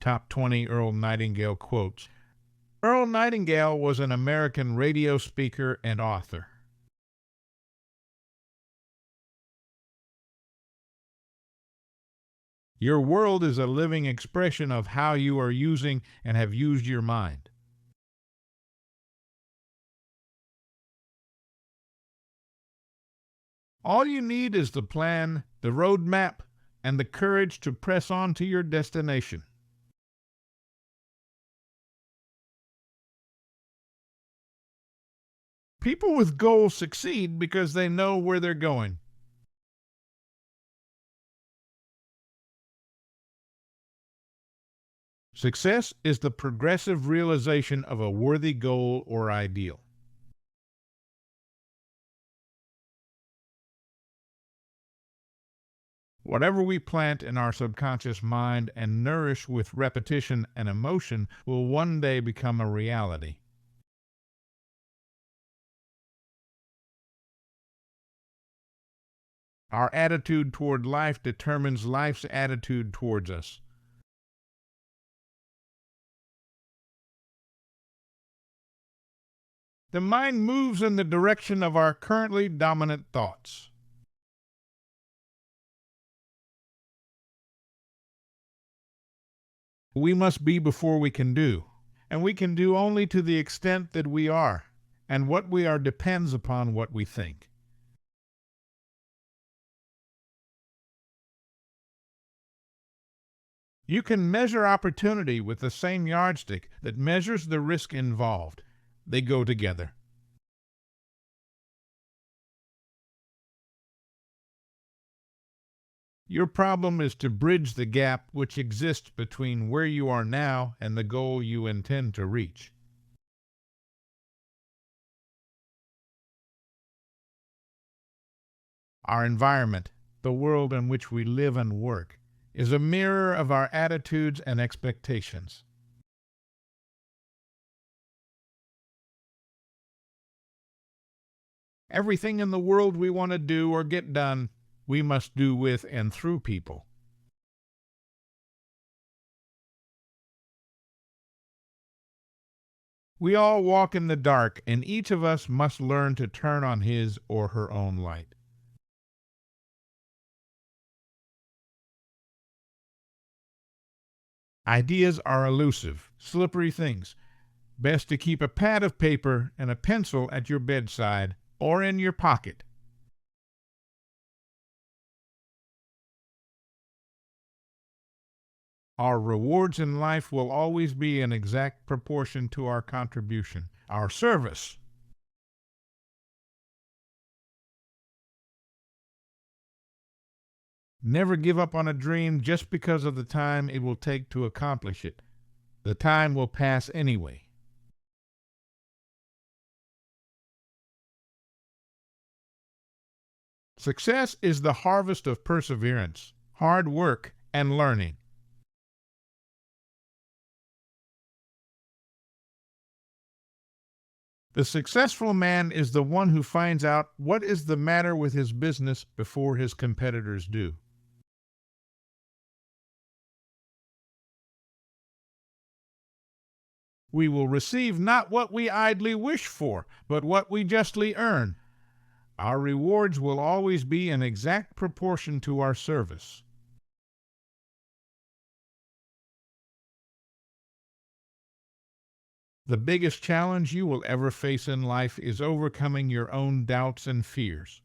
Top 20 Earl Nightingale Quotes. Earl Nightingale was an American radio speaker and author. Your world is a living expression of how you are using and have used your mind. All you need is the plan, the roadmap, and the courage to press on to your destination. People with goals succeed because they know where they're going. Success is the progressive realization of a worthy goal or ideal. Whatever we plant in our subconscious mind and nourish with repetition and emotion will one day become a reality. Our attitude toward life determines life's attitude towards us. The mind moves in the direction of our currently dominant thoughts. We must be before we can do, and we can do only to the extent that we are, and what we are depends upon what we think. You can measure opportunity with the same yardstick that measures the risk involved. They go together. Your problem is to bridge the gap which exists between where you are now and the goal you intend to reach. Our environment, the world in which we live and work, is a mirror of our attitudes and expectations. Everything in the world we want to do or get done, we must do with and through people. We all walk in the dark, and each of us must learn to turn on his or her own light. Ideas are elusive, slippery things. Best to keep a pad of paper and a pencil at your bedside or in your pocket. Our rewards in life will always be in exact proportion to our contribution, our service. Never give up on a dream just because of the time it will take to accomplish it. The time will pass anyway. Success is the harvest of perseverance, hard work, and learning. The successful man is the one who finds out what is the matter with his business before his competitors do. We will receive not what we idly wish for, but what we justly earn. Our rewards will always be in exact proportion to our service. The biggest challenge you will ever face in life is overcoming your own doubts and fears.